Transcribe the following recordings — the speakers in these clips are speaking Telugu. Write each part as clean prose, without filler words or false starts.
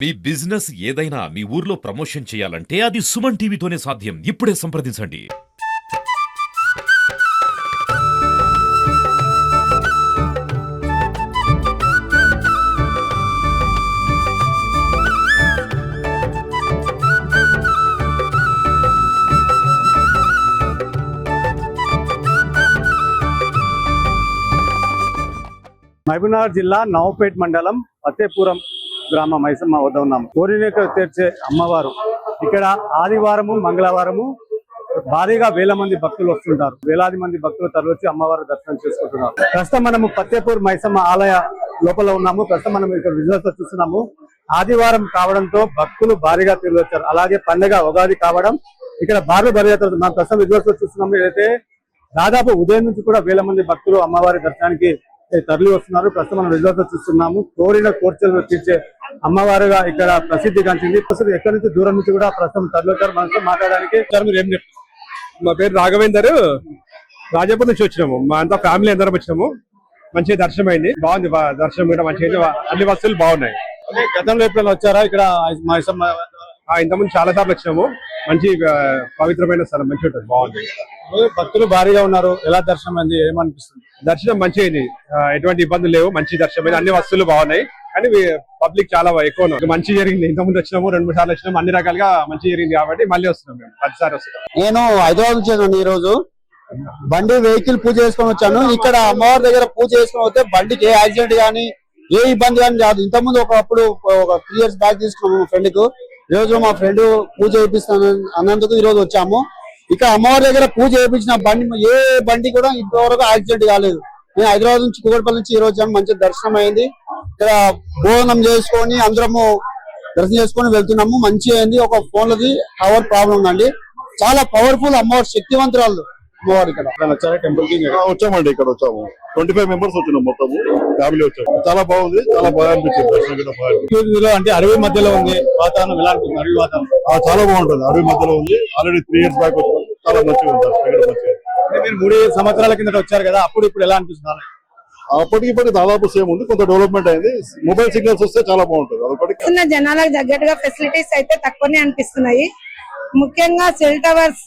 మీ బిజినెస్ ఏదైనా మీ ఊర్లో ప్రమోషన్ చేయాలంటే అది సుమన్ టీవీతోనే సాధ్యం. ఇప్పుడే సంప్రదించండి. మహబూబ్నగర్ జిల్లా నవపేట్ మండలం ఫతేపురం గ్రామ మైసమ్మ వద్ద ఉన్నాము. కోరిక తీర్చే అమ్మవారు ఇక్కడ ఆదివారము మంగళవారము భారీగా వేల మంది భక్తులు వస్తుంటారు. వేలాది మంది భక్తులు తరలివచ్చి అమ్మవారు దర్శనం చేసుకుంటున్నారు. ప్రస్తుతం మనము ఫతేపూర్ మైసమ్మ ఆలయ లోపల ఉన్నాము. ప్రస్తుతం మనం ఇక్కడ విజువల్స్ చూస్తున్నాము. ఆదివారం కావడంతో భక్తులు భారీగా తిరిగొచ్చారు. అలాగే పండుగ ఉగాది కావడం ఇక్కడ భారీ బలియాత్ర మనం ప్రస్తుతం విజువల్స్ చూస్తున్నాము. ఏదైతే దాదాపు ఉదయం నుంచి కూడా వేల మంది భక్తులు అమ్మవారి దర్శనానికి తరలి వస్తున్నారు. ప్రస్తుతం మనం విజువల్స్ చూస్తున్నాము. కోరిన కోర్చలు తీర్చే అమ్మవారుగా ఇక్కడ ప్రసిద్ధి గాంచింది. ప్రస్తుతం ఎక్కడి నుంచి దూరం నుంచి కూడా ప్రస్తుతం తరలి వచ్చారు. మనతో మాట్లాడడానికి మీరు ఏం చెప్తారు? మా పేరు రాఘవేందర్, రాజాపూర్ నుంచి వచ్చినాము. మా అంతా ఫ్యామిలీ అందరం వచ్చినాము. మంచిగా దర్శనం అయింది, బాగుంది. దర్శనం కూడా మంచిగా, అన్ని వస్తువులు బాగున్నాయి. గతంలో ఎప్పుడైనా వచ్చారా ఇక్కడ? ఇంతకుముందు చాలా సార్లు వచ్చినాము. మంచి పవిత్రమైన స్థలం, మంచిగా ఉంటుంది, బాగుంది. భక్తులు భారీగా ఉన్నారు. ఎలా దర్శనం అయింది? ఏమనిపిస్తుంది? దర్శనం మంచిగా అయింది, ఎటువంటి ఇబ్బందులు లేవు. మంచి దర్శనం అయింది, అన్ని వస్తువులు బాగున్నాయి. కానీ పబ్లిక్ చాలా ఎక్కువ మంచి జరిగింది. ఇంతకుముందు వచ్చినాము, 2-3 సార్లు వచ్చినాము. అన్ని రకాలుగా మంచి జరిగింది కాబట్టి మళ్ళీ వస్తున్నాం. మేము 10 సార్లు వస్తున్నాం. నేను హైదరాబాద్ వచ్చాను. ఈ రోజు బండి వెహికల్ పూజ చేసుకొని వచ్చాను. ఇక్కడ అమ్మవారి దగ్గర పూజ చేసుకొని వస్తే బండికి ఏ యాక్సిడెంట్ గానీ ఏ ఇబ్బంది కానీ రాదు. ఇంతకుముందు ఒకప్పుడు ఒక 3 years బ్యాక్ తీసుకున్నాము మా ఫ్రెండ్ కు. ఈ రోజు మా ఫ్రెండ్ పూజ చేయిస్తాను అన్నందుకు ఈ రోజు వచ్చాము. ఇక అమ్మవారి దగ్గర పూజ చేయించిన బండి ఏ బండి కూడా ఇంతవరకు యాక్సిడెంట్ కాలేదు. నేను హైదరాబాద్ నుంచి కూకట్పల్లి నుంచి ఈ రోజు మంచి దర్శనం అయింది. ఇక్కడ భోజనం చేసుకొని అందరము దర్శనం చేసుకొని వెళ్తున్నాము. మంచి అయింది. ఒక ఫోన్లది అవర్ ప్రాబ్లం ఉందండి. చాలా పవర్ఫుల్ అమ్మవారు, శక్తివంతురాలు అమ్మవారు. ఇక్కడ వచ్చామండి, ఇక్కడ వచ్చాము. 25 members వచ్చినాం, మొత్తము ఫ్యామిలీ వచ్చాము. చాలా బాగుంది, చాలా బాగా అనిపించింది. దర్శనం కూడా బాగా అంటే అడవి మధ్యలో ఉంది వాతావరణం. ఎలా అనిపిస్తుంది అడవి వాతావరణం? చాలా బాగుంటుంది. అడవి మధ్యలో ఉంది. ఆల్రెడీ 3 years బ్యాక్ వచ్చాము. చాలా మంచిగా ఉంది. దర్శనం కూడా మంచిగా. మీరు 3 సంవత్సరాల కింద వచ్చారు కదా, అప్పుడు ఇప్పుడు ఎలా అనిపిస్తుంది? అప్పటికి దాదాపు సేమ్ ఉంది. కొంత డెవలప్మెంట్ అయింది. మొబైల్ సిగ్నల్స్ వస్తే చాలా బాగుంటుంది. అదొకటి. జనాలకు తగ్గట్టుగా ఫెసిలిటీస్ అయితే తక్కువనే అనిపిస్తున్నాయి. ముఖ్యంగా సెల్ టవర్స్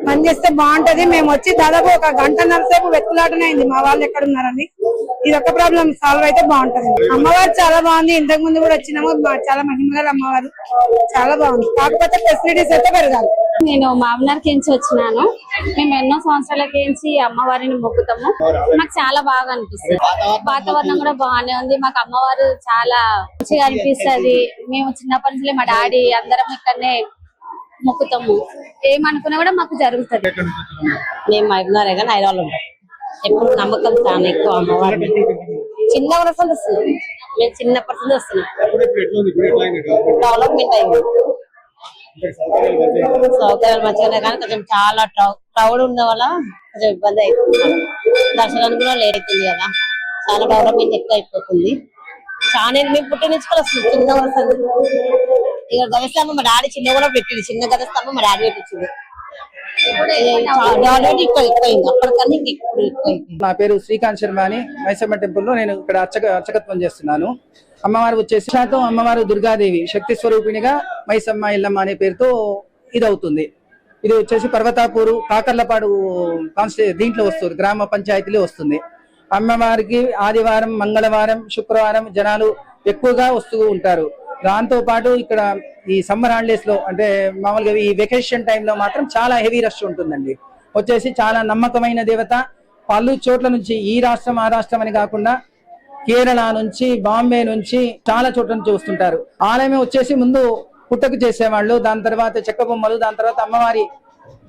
పనిచేస్తే బాగుంటది. మేము వచ్చి దాదాపు 1 గంటన్నర సేపు వెతుకులాటనే అయింది మా వాళ్ళు ఎక్కడ ఉన్నారని. ఇది ఒక ప్రాబ్లం సాల్వ్ అయితే బాగుంటది. అమ్మవారు చాలా బాగుంది. ఇంతకు ముందు కూడా వచ్చినాము. చాలా మహిమగల అమ్మవారు, చాలా బాగుంది. కాకపోతే ఫెసిలిటీస్ అయితే పెరగాలి. నేను మామూలు కించి వచ్చినాను. మేము ఎన్నో సంవత్సరాల కించి అమ్మవారిని మొక్కుతాము. మాకు చాలా బాగా అనిపిస్తుంది. వాతావరణం కూడా బాగానే ఉంది. మాకు అమ్మవారు చాలా మంచిగా అనిపిస్తుంది. మేము చిన్నప్పటి నుంచి మా డాడీ అందరం ఇక్కడనే మొక్కుతాము. ఏమనుకున్నా కూడా మాకు జరుగుతుంది. మేము మహబూబ్నగర్ కానీ హైదరాబాద్ ఉంటాం. ఎప్పుడు నమ్మకం చాలా ఎక్కువ అమ్మవారు. చిన్న వరసలు వస్తున్నాం. మేము చిన్నప్పటి నుంచి వస్తున్నాం. డెవలప్మెంట్ అయింది, సౌకర్యాలు మంచిగానే. కానీ కొంచెం చాలా క్రౌడ్ ఉన్న వల్ల కొంచెం ఇబ్బంది అవుతుంది. దర్శనానికి కూడా లేట్ అవుతుంది కదా. చాలా డెవలప్మెంట్ ఎక్కువ అయిపోతుంది. చాలా మేము పుట్టిన నుంచి కూడా వస్తుంది. చిన్న వరసలు ఇక గదస్తంభం మా డాడీ చిన్న కూడా పెట్టింది. చిన్న గదస్తంభం మా డాడీ పెట్టింది. నా పేరు శ్రీకాంత్ శర్మ అని మైసమ్మ టెంపుల్ లో నేను ఇక్కడ అర్చకత్వం చేస్తున్నాను. అమ్మవారు వచ్చేసి శాతం అమ్మవారు దుర్గాదేవి శక్తి స్వరూపిణిగా మైసమ్మ ఇల్లమ్మ అనే పేరుతో ఇది అవుతుంది. ఇది వచ్చేసి పర్వతాపూరు కాకర్లపాడు దీంట్లో వస్తుంది, గ్రామ పంచాయతీలో వస్తుంది. అమ్మవారికి ఆదివారం మంగళవారం శుక్రవారం జనాలు ఎక్కువగా వస్తూ ఉంటారు. దాంతో పాటు ఇక్కడ ఈ సమ్మర్ హాలిడేస్ లో అంటే మామూలుగా ఈ వెకేషన్ టైంలో మాత్రం చాలా హెవీ రష్ ఉంటుందండి. వచ్చేసి చాలా నమ్మకమైన దేవత. పలు చోట్ల నుంచి ఈ రాష్ట్రం ఆ రాష్ట్రం అని కాకుండా కేరళ నుంచి బాంబే నుంచి చాలా చోట్ల నుంచి వస్తుంటారు. ఆలయం వచ్చేసి ముందు పుట్టకు చేసేవాళ్ళు, దాని తర్వాత చెక్క బొమ్మలు, దాని తర్వాత అమ్మవారి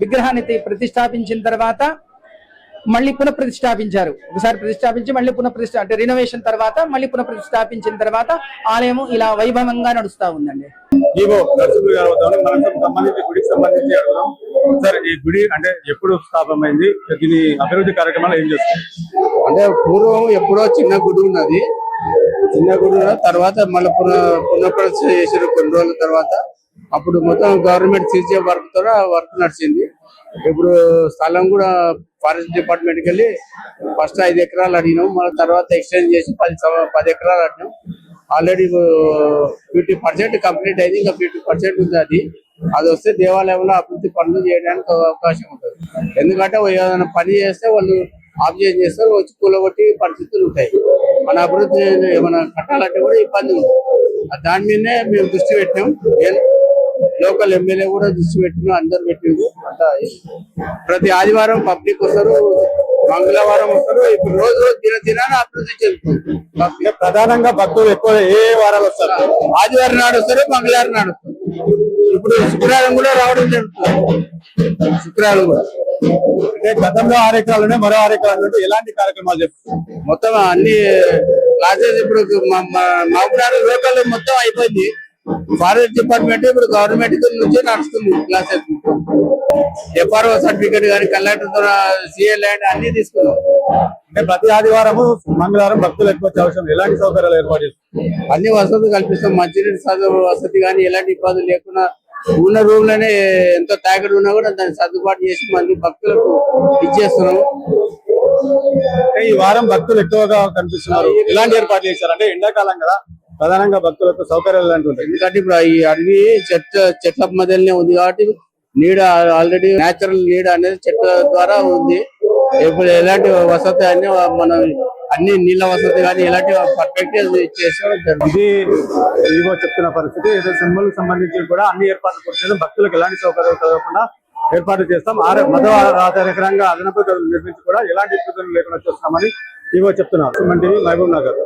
విగ్రహాన్ని ప్రతిష్టాపించిన తర్వాత మళ్ళీ పునఃప్రతిష్టాపించారు. ఒకసారి ప్రతిష్టాపించి మళ్ళీ అంటే రినోవేషన్ తర్వాత మళ్ళీ పునఃప్రతిష్టాపించిన తర్వాత ఆలయం ఇలా వైభవంగా నడుస్తా ఉందండి. గుడికి సంబంధించి సార్, ఈ గుడి అంటే ఎప్పుడు స్థాపమైంది? దీని అభివృద్ధి కార్యక్రమాలు ఏం చేస్తారు? అంటే పూర్వం ఎప్పుడో చిన్న గుడి ఉన్నది. చిన్న గుడి తర్వాత మళ్ళీ పునఃప్రతిష్ఠ చేసారు కొన్ని రోజుల తర్వాత. అప్పుడు మొత్తం గవర్నమెంట్ సీజే వర్క్ నడిచింది. ఇప్పుడు స్థలం కూడా ఫారెస్ట్ డిపార్ట్మెంట్కి వెళ్ళి ఫస్ట్ 5 ఎకరాలు అడిగినాం. మళ్ళీ తర్వాత ఎక్స్టెండ్ చేసి 10 ఎకరాలు అడిగినాం. ఆల్రెడీ 50% కంప్లీట్ అయింది, ఇంకా 50% ఉంది. అది వస్తే దేవాలయంలో అభివృద్ధి పనులు చేయడానికి అవకాశం ఉంటుంది. ఎందుకంటే ఏదైనా పని చేస్తే వాళ్ళు ఆబ్జెక్ట్ చేస్తారు, వచ్చి కూలగొట్టి పరిస్థితులు ఉంటాయి. మన అభివృద్ధి ఏమైనా కట్టాలంటే కూడా ఇబ్బంది ఉంటుంది. దాని మీదనే మేము దృష్టి పెట్టాం. లోకల్ ఎమ్మెల్యే కూడా దృష్టి పెట్టినాం, అందరు పెట్టిండ్రు. అంతా ప్రతి ఆదివారం పబ్లిక్ వస్తారు, మంగళవారం వస్తారు. ఇప్పుడు రోజు దినాన్ని అభివృద్ధి చెందుతుంది. ప్రధానంగా భక్తులు ఎక్కువ ఏ వారాలు వస్తారు? ఆదివారం నాడు వస్తారు, మంగళవారం నాడు వస్తారు. ఇప్పుడు శుక్రవారం కూడా రావడం జరుగుతుంది. శుక్రవారం కూడా అంటే గతంలో 6 ఎకరాలు మరో 6 ఎకరాలు ఎలాంటి కార్యక్రమాలు చేస్తారు? మొత్తం అన్ని క్లాసెస్ ఇప్పుడు మహబూబ్నగర్ లోకల్ మొత్తం అయిపోయింది. ఫారెస్ట్ డిపార్ట్మెంట్ ఇప్పుడు గవర్నమెంట్ నుంచి నడుస్తుంది క్లాసెస్. ఎఫ్ఆర్ఓ సర్టిఫికేట్ కానీ కలెక్టర్ ద్వారా సిఏ ల్యాండ్ అన్ని తీసుకున్నాం. అంటే ప్రతి ఆదివారము మంగళవారం భక్తులు ఎక్కువ అవసరం ఎలాంటి సౌకర్యాలు ఏర్పాటు చేస్తారు? అన్ని వసతులు కల్పిస్తాం. మంచినీటి వసతి కానీ ఎలాంటి ఇబ్బందులు లేకుండా ఉన్న రూమ్ లోనే ఎంతో తాగడి ఉన్నా కూడా దాన్ని సర్దుబాటు చేసి మళ్ళీ భక్తులకు ఇచ్చేస్తున్నాం. ఈ వారం భక్తులు ఎక్కువగా కనిపిస్తున్నారు, ఎలాంటి ఏర్పాట్లు చేశారు? అంటే ఎండాకాలం కదా, ప్రధానంగా భక్తులకు సౌకర్యాలు ఎలాంటి ఉంటాయి? ఎందుకంటే ఇప్పుడు ఈ అడవి చెట్ల మధ్యలోనే ఉంది కాబట్టి నీడ ఆల్రెడీ నేచురల్ నీడ అనేది చెట్ల ద్వారా ఉంది. ఇప్పుడు ఎలాంటి వసతి అన్ని మనం అన్ని నీళ్ళ వసతి కానీ ఎలాంటి పర్ఫెక్ట్ చేసాం. ఇది ఇవో చెప్తున్న పరిస్థితి. ఏదో సింబల్ సంబంధించి కూడా అన్ని ఏర్పాట్లు చేస్తాం. భక్తులకు ఎలాంటి సౌకర్యాలు కలగకుండా ఏర్పాటు చేస్తాం. మత ఆధారితంగా అదనపు నిర్మించి కూడా ఎలాంటి ఇబ్బందులు లేకుండా చేస్తున్నామని ఇవో చెప్తున్నారు. మహబూబ్ నగర్.